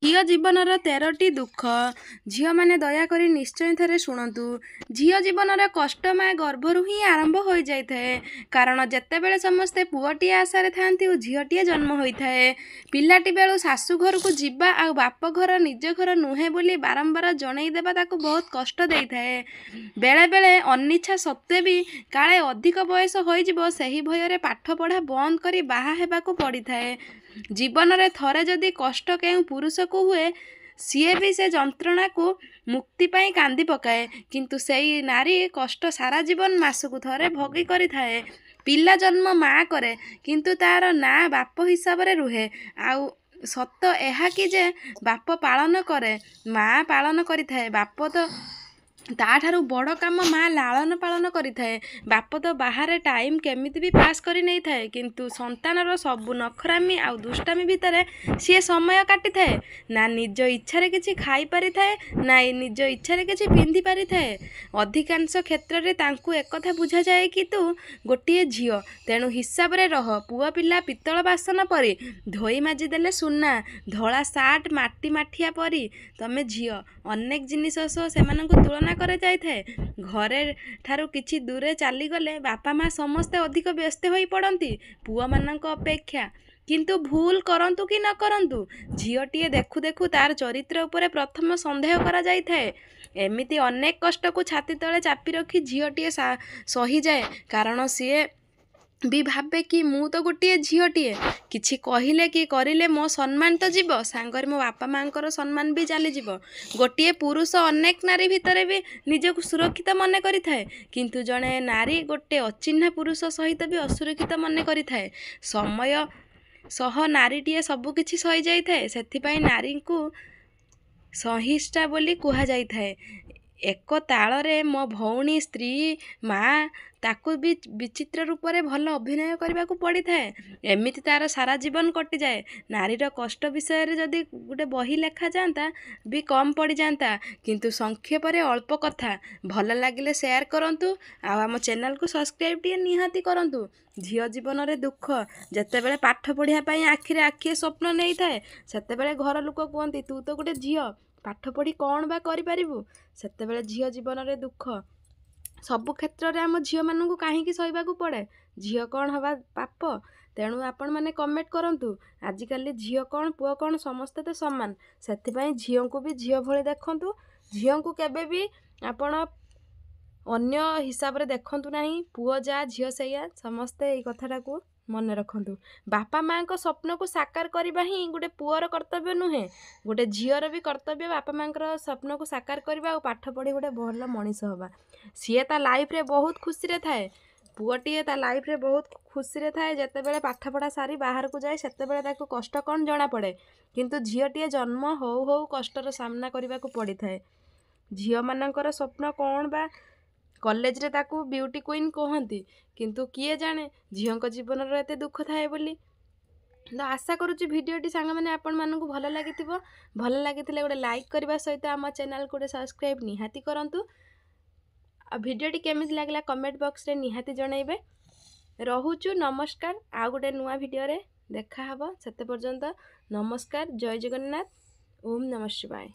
झील जीवनर 13टी दुख झील मैंने दयाकोरी निश्चय थे शुणु। झील जीवनर कष्ट माँ गर्भरू ही आरंभ हो जाए कारण जिते बड़े समस्ते पुअटे आशार था झीलटे जन्म होता है। पिलाटी बेलू शाशु घर को जीवा आ बाप घर निज घर नुहे बोली बारंबार जनईदेवा ताकू बहुत कष्ट दे थाए। बेले बेले अनिच्छा सत्वे भी काले अधिक बयस हो सही भयर पाठ पढ़ा बंद कर बाहा हेबाकू पड़ी थाए। जीवन में थरे जदि कष्ट केउ पुरुष को हुए सीए भी से जंत्रणा को मुक्ति पाई कांदी पकाए किंतु सेई नारी कष्ट सारा जीवन मासकु थरे भोगी करी थाए। पिला जन्म माँ करे किंतु तार ना बाप हिसाब रे रुहे। आउ सत एहा कि जे बाप पालन करे माँ पालन करी थाए। बाप तो ताठारू बड़ काम माँ लालन पालन करी थाए। बाप तो बाहर टाइम केमिति भी पास करी नहीं थाए किंतु संतानर सबु नखरामी आउ दुष्टामी भितर सी समय काटी थाए। ना निज इच्छा किछि खाई पारि थाए ना निज इच्छा किछि पिंधि पारि थाए। अधिकांश क्षेत्र में तांकु एक कथा बुझा जाए कि तू गोटे झील तेणु हिसाब रे रह। पुआ पिला पितल बासन परी धोई माजी देले सुना धला सार्ट माटी माठिया परी तमे झील अनेक जिनिस सेमानंकु तुलना करे जाय थाए। घरे ठारू किछि दूरे चली गले बापा माँ समस्ते अधिक व्यस्त होई पड़ती पुआ मानक अपेक्षा। किंतु भूल करंतु कि न करंतु झीलटीए देखु देखु तार चरित्र उपरे प्रथम संदेह करा जाय थाए। एमिति अनेक कष्ट को छाती तले चापी रखी झीलटीए सही जाए कारण सीए भी भावे कि मु तो गोटे झीलटीए किछि कहिले कि करिले मो सम्मान तो जीव सांगरे मो बापा माँकर सम्मान भी चली जीव। गोटे पुरुष अनेक नारी भितर भी निजको सुरक्षित मन करि थाए किंतु जड़े नारी गोटे अचिन्हा पुरुष सहित भी असुरक्षित मन करि थाए। समय सह नारीटीए सबकिछि सही जाई थाए सेथिपाई नारी को सहिष्ठा बोली कुहा जाई थाए। एक ताଳରେ मो भौणी स्त्री माँ ताकू भी विचित्र रूप से भल अभिनय करने को पड़ी थाए। एमिति तार सारा जीवन कटि जाए। नारीर कष्ट विषय रे जदि गोटे बही लेखा जाता भी कम पड़ जाता किंतु संक्षेप रे अल्प कथा भल लगिले शेयर करंतु आम चैनल को सब्सक्राइब टी निहाती करंतु। झील जीवन रे दुख जेते बेले पाठ पढ़िया पई आखिरे आखिए स्वप्न नहीं थाए सेते बेले घर लोक कहती तू तो गोटे झील पाठ पढ़ी कौन बा करि परिबु। सेते बेले झील जीवन रे दुख सबु क्षेत्र में आम झील मानू कहीं सहवाक पड़े। झील कौन हवा पाप तेणु आपण मैंने कमेंट करंतु। आजिकल झील कौन पुआ कौन समस्ते तो समान से झील को भी झील भली देखंतु। झील को केबे भी आपण अन्य हिसाब रे देखंतु नहीं। पुआ जा झील सैया समस्ते ये कथाटा को मन रखंतु। बापा माँ को स्वप्न को साकार करवा ही गोटे पुअर कर्तव्य नुहे गोटे झीर भी कर्तव्य बापा माँ स्वप्न को साकार करवा और पाठ पढ़ी गोटे भल मनीष हवा। सी ता लाइफ रे बहुत खुशी रे थाए पुअटीए ता लाइफ रे बहुत खुशी रे थाए जेते बेले पाठ पढ़ा सारी बाहर को जाए सेते बेले ताको कष्ट कौन जना पड़े किंतु झीलटीए जन्म हो हो कष्टर सामना करने को पड़ी थाए। झील मानकर स्वप्न कौन बा कॉलेज रे ताकू ब्यूटी क्वीन कहती किंतु किए जाने झील जीवन एते दुख थाए बोली। तो आशा करुच्ची भिडटी सांग मैंने आपण मानक भल लगी भल लगी गोटे लाइक करने सहित आम चैनल को सब्सक्राइब निहाती करंतु। भिडटी केमिति लागला कमेंट बॉक्स रे निहाती जनइबे। रहुचु नमस्कार आ गोटे नुआ भिडियो रे देखा हबो सेते पर्यंत नमस्कार जय जगन्नाथ ओम नमः शिवाय।